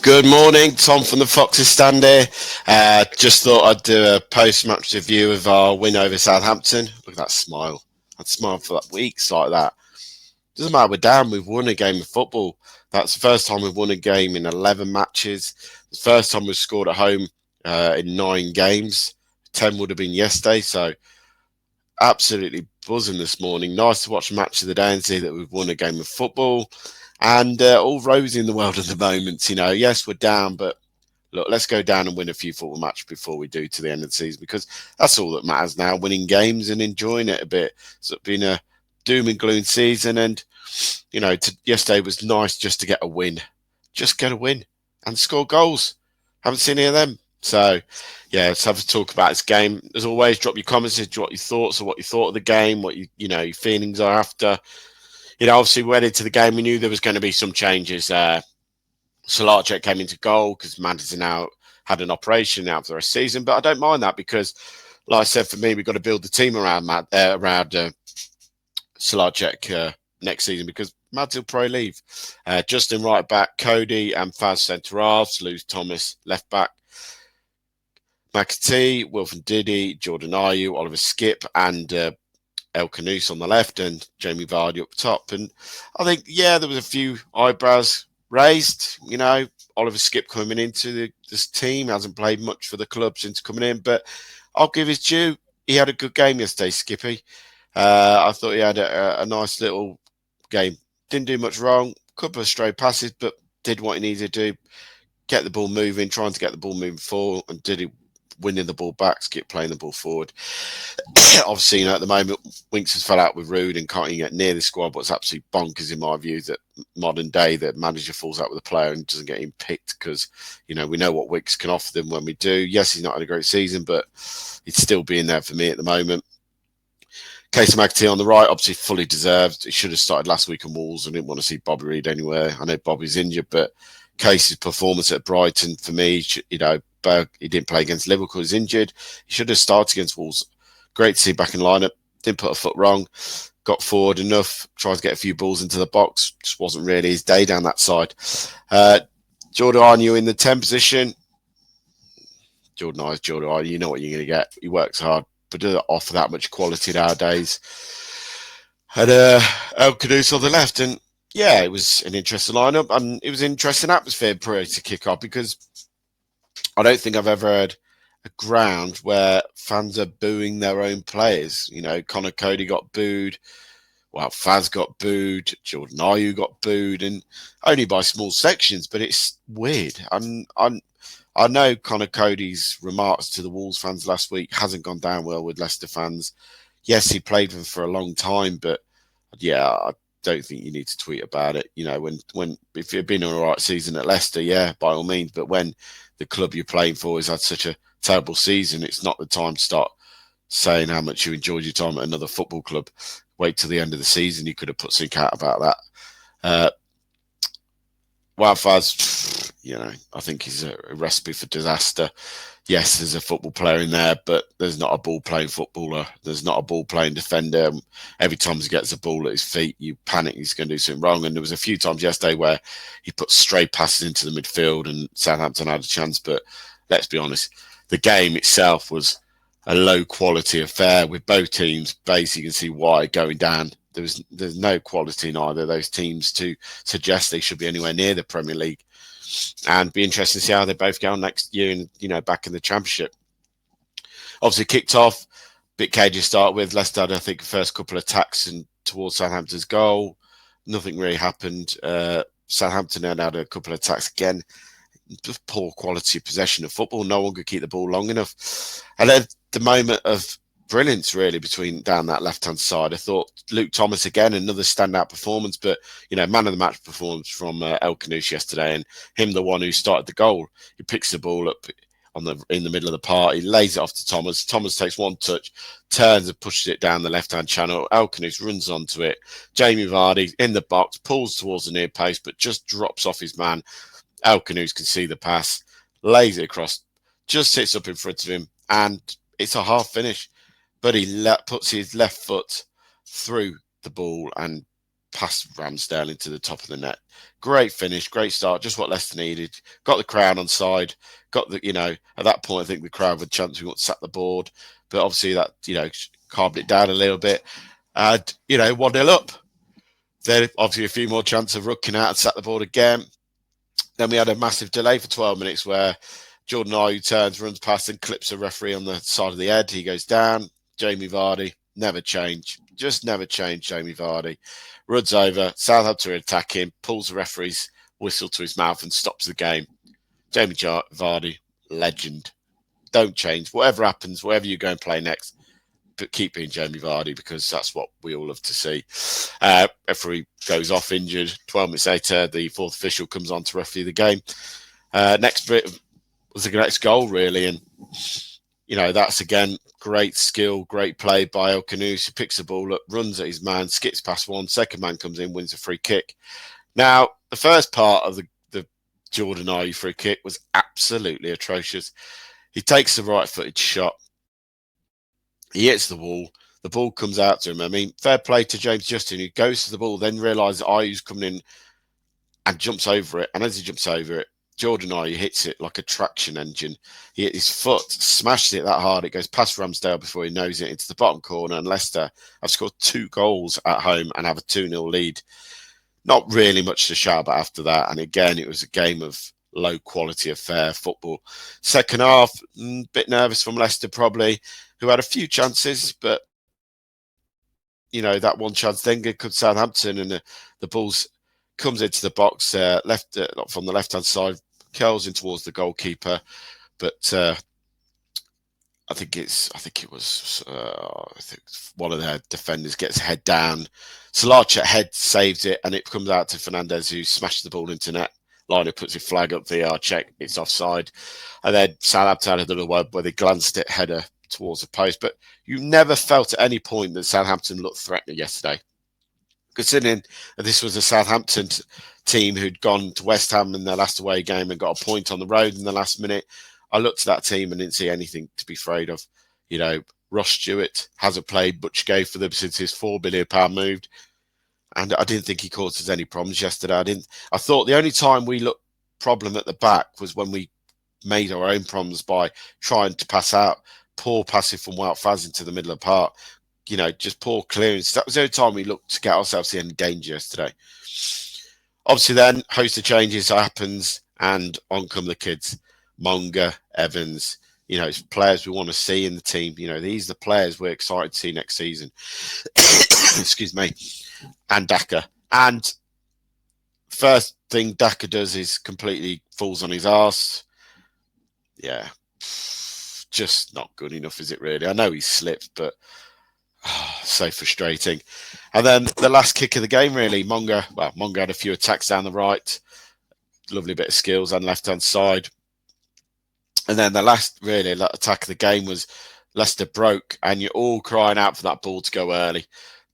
Good morning, Tom from the Foxes stand here. Just thought I'd do a post-match review of our win over Southampton. Look at that smile. I'd smile for like weeks like that. Doesn't matter, we're down, we've won a game of football. That's the first time we've won a game in 11 matches. The first time we've scored at home in 9 games. 10 would have been yesterday, so absolutely buzzing this morning. Nice to watch the match of the day and see that we've won a game of football. And all rosy in the world at the moment. Yes, we're down, but look, let's go down and win a few football matches before we do to the end of the season, because that's all that matters now, winning games and enjoying it a bit. It's been a doom and gloom season, and, yesterday was nice just to get a win. Just get a win and score goals. Haven't seen any of them. So, yeah, let's have a talk about this game. As always, drop your comments, what your thoughts or what you thought of the game, what your feelings are after. Obviously, we went into the game, we knew there was going to be some changes. Southampton came into goal because Madison now had an operation out for the rest of the season, but I don't mind that because, like I said, for me, we've got to build the team around Southampton next season because Mads will probably leave. Justin right back, Cody and Faz centre halves, Lou Thomas left back, McAtee, Wilfred Diddy, Jordan Ayew, Oliver Skip, and El Canoes on the left and Jamie Vardy up top. And I think, there was a few eyebrows raised. Oliver Skip coming into this team, hasn't played much for the club since coming in, but I'll give his due. He had a good game yesterday, Skippy. I thought he had a nice little game. Didn't do much wrong. Couple of stray passes, but did what he needed to do. Get the ball moving, trying to get the ball moving forward, and did it, winning the ball back, Skip playing the ball forward. Obviously, at the moment, Winks has fell out with Rude and can't even get near the squad, but it's absolutely bonkers in my view that modern day the manager falls out with a player and doesn't get him picked because, we know what Winks can offer them when we do. Yes, he's not had a great season, but he's still being there for me at the moment. Casey McAtee on the right, obviously fully deserved. He should have started last week in Wolves. I didn't want to see Bobby Reid anywhere. I know Bobby's injured, but Casey's performance at Brighton, for me, he didn't play against Liverpool, he's injured. He should have started against Wolves. Great to see back in lineup. Didn't put a foot wrong. Got forward enough. Tried to get a few balls into the box. Just wasn't really his day down that side. Jordan Ayew in the 10 position. Jordan Ayew. You know what you're going to get. He works hard, but doesn't offer that much quality nowadays. Had El Kudus on the left, and it was an interesting lineup, and it was an interesting atmosphere prior to kick off because I don't think I've ever heard a ground where fans are booing their own players. Connor Cody got booed. Well, Faz got booed. Jordan Ayew got booed, and only by small sections, but it's weird. I know Connor Cody's remarks to the Wolves fans last week hasn't gone down well with Leicester fans. Yes, he played them for a long time, but I don't think you need to tweet about it. If you've been on a right season at Leicester, by all means, but when the club you're playing for has had such a terrible season, it's not the time to start saying how much you enjoyed your time at another football club. Wait till the end of the season. You could have put something out about that. Faz, I think he's a recipe for disaster. Yes, there's a football player in there, but there's not a ball-playing footballer. There's not a ball-playing defender. Every time he gets a ball at his feet, you panic he's going to do something wrong. And there was a few times yesterday where he put stray passes into the midfield and Southampton had a chance. But let's be honest, the game itself was a low-quality affair with both teams. Basically, you can see why going down. There's no quality in either of those teams to suggest they should be anywhere near the Premier League. And be interesting to see how they both go on next year and, back in the Championship. Obviously kicked off, bit cagey to start with. Leicester had, I think, the first couple of attacks and towards Southampton's goal. Nothing really happened. Southampton had a couple of attacks again. Just poor quality possession of football. No one could keep the ball long enough. And then the moment of brilliance, really, between down that left-hand side. I thought Luke Thomas, again, another standout performance, but, man of the match performance from El Canoes yesterday, and him the one who started the goal. He picks the ball up in the middle of the park. He lays it off to Thomas. Thomas takes one touch, turns and pushes it down the left-hand channel. El Canoes runs onto it. Jamie Vardy in the box, pulls towards the near post, but just drops off his man. El Canoes can see the pass, lays it across, just sits up in front of him, and it's a half finish. But he puts his left foot through the ball and past Ramsdale into the top of the net. Great finish, great start, just what Leicester needed. Got the crowd on side. Got the, at that point, I think the crowd would chance we want to sack the board, but obviously that, calmed it down a little bit. And 1-0 up. Then obviously a few more chances of Rudd out and sat the board again. Then we had a massive delay for 12 minutes where Jordan Ayew turns, runs past and clips a referee on the side of the head. He goes down. Jamie Vardy, never change. Just never change, Jamie Vardy. Rudd's over. Southampton attack him, pulls the referee's whistle to his mouth and stops the game. Jamie Vardy, legend. Don't change. Whatever happens, wherever you go and play next, but keep being Jamie Vardy because that's what we all love to see. Referee goes off injured. 12 minutes later, the fourth official comes on to referee the game. Next bit was the next goal, really. And, that's, again, great skill, great play by El Khanous, who picks the ball up, runs at his man, skips past one. Second man comes in, wins a free kick. Now, the first part of the Jordan Ayew free kick was absolutely atrocious. He takes the right-footed shot. He hits the wall. The ball comes out to him. I mean, fair play to James Justin, who goes to the ball, then realises Ayew's coming in and jumps over it. And as he jumps over it, Jordan Ayew hits it like a traction engine. He hit his foot, smashes it that hard. It goes past Ramsdale before he knows it into the bottom corner. And Leicester have scored 2 goals at home and have a 2-0 lead. Not really much to shout about after that. And again, it was a game of low quality affair football. Second half, a bit nervous from Leicester probably, who had a few chances, but that one chance then comes Southampton and the ball's comes into the box left from the left hand side, curls in towards the goalkeeper, but I think one of their defenders gets head down. Salacia head saves it, and it comes out to Fernandez, who smashes the ball into net. Liner puts his flag up, VR check, it's offside. And then Southampton had another one where they glanced it header towards the post. But you never felt at any point that Southampton looked threatening yesterday. Considering that this was a Southampton team who'd gone to West Ham in their last away game and got a point on the road in the last minute, I looked at that team and didn't see anything to be afraid of. Ross Stewart hasn't played much game for them since his £4 billion moved. And I didn't think he caused us any problems yesterday. I thought the only time we looked problem at the back was when we made our own problems by trying to pass out, poor passing from Wout Faz into the middle of the park. Just poor clearance. That was the only time we looked to get ourselves in any danger yesterday. Obviously then, host of changes happens and on come the kids. Monga, Evans, it's players we want to see in the team. These are the players we're excited to see next season. Excuse me. And Daka. And first thing Daka does is completely falls on his arse. Yeah. Just not good enough, is it really? I know he slipped, but so frustrating. And then the last kick of the game, really, Monga had a few attacks down the right. Lovely bit of skills on left-hand side. And then the last, really, attack of the game was Leicester broke, and you're all crying out for that ball to go early.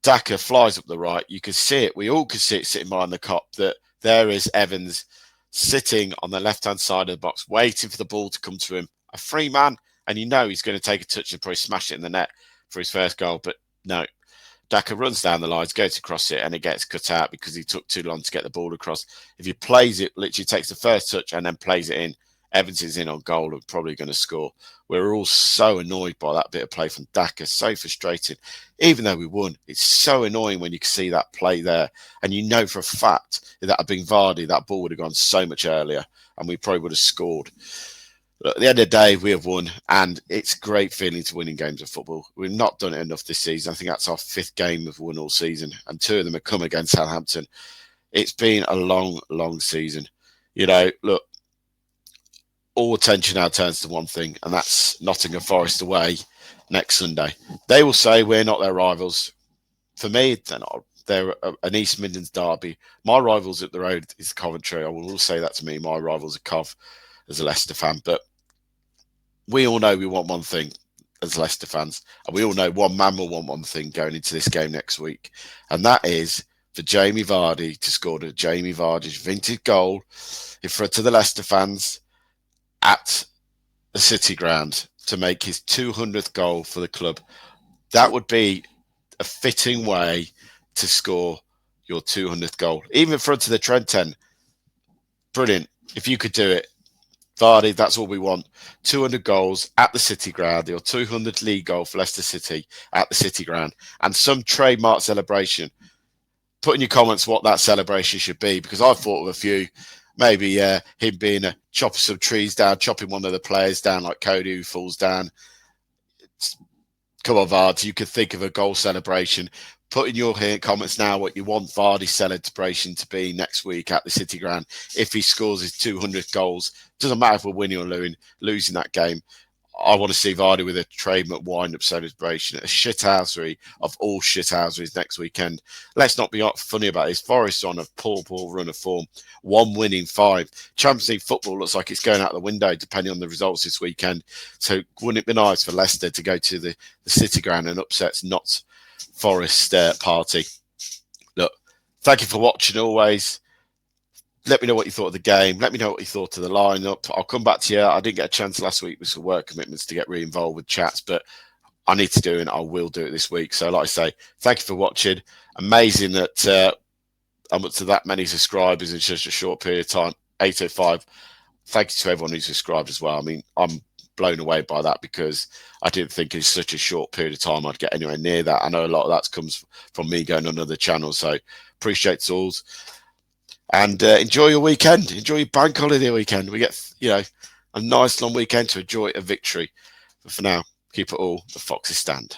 Daka flies up the right. You could see it. We all could see it sitting behind the cop, that there is Evans sitting on the left-hand side of the box, waiting for the ball to come to him. A free man, and he's going to take a touch and probably smash it in the net for his first goal. But no, Daka runs down the lines, goes to cross it, and it gets cut out because he took too long to get the ball across. If he plays it, literally takes the first touch and then plays it in, Evans is in on goal and probably going to score. We're all so annoyed by that bit of play from Daka. So frustrating. Even though we won, it's so annoying when you can see that play there. And for a fact, if that had been Vardy, that ball would have gone so much earlier and we probably would have scored. Look, at the end of the day, we have won, and it's a great feeling to win in games of football. We've not done it enough this season. I think that's our 5th game we've won all season, and 2 of them have come against Southampton. It's been a long, long season. Look, all attention now turns to one thing, and that's Nottingham Forest away next Sunday. They will say we're not their rivals. For me, they're not. They're an East Midlands derby. My rivals up the road is Coventry. I will all say that to me. My rivals are Cov as a Leicester fan. But we all know we want one thing as Leicester fans. And we all know one man will want one thing going into this game next week. And that is for Jamie Vardy to score the Jamie Vardy's vintage goal in front of the Leicester fans at the City Ground to make his 200th goal for the club. That would be a fitting way to score your 200th goal, even in front of the Trent 10. Brilliant. If you could do it, Vardy, that's all we want. 200 goals at the City Ground, your 200th league goal for Leicester City at the City Ground, and some trademark celebration. Put in your comments what that celebration should be, because I've thought of a few. Maybe him being chopping some trees down, chopping one of the players down like Cody who falls down. Come on, Vardy, you could think of a goal celebration. Put in your comments now what you want Vardy's celebration to be next week at the City Ground if he scores his 200 goals. Doesn't matter if we're winning or losing that game. I want to see Vardy with a trademark wind-up celebration, a shithousery of all shithouseries next weekend. Let's not be funny about this. Forest on a poor run of form. 1 win in 5. Champions League football looks like it's going out the window depending on the results this weekend. So wouldn't it be nice for Leicester to go to the City Ground and upset not Forest party? Look, thank you for watching always. Let me know what you thought of the game. Let me know what you thought of the lineup. I'll come back to you. I didn't get a chance last week with some work commitments to get re-involved with chats, but I need to do it and I will do it this week. So like I say, thank you for watching. Amazing that I'm up to that many subscribers in such a short period of time. 805. Thank you to everyone who subscribed as well. I mean, I'm blown away by that because I didn't think in such a short period of time I'd get anywhere near that. I know a lot of that comes from me going on other channels, so appreciate it all. And enjoy your weekend. Enjoy your bank holiday weekend. We get, a nice long weekend to enjoy a victory. But for now, keep it all. The Foxes stand.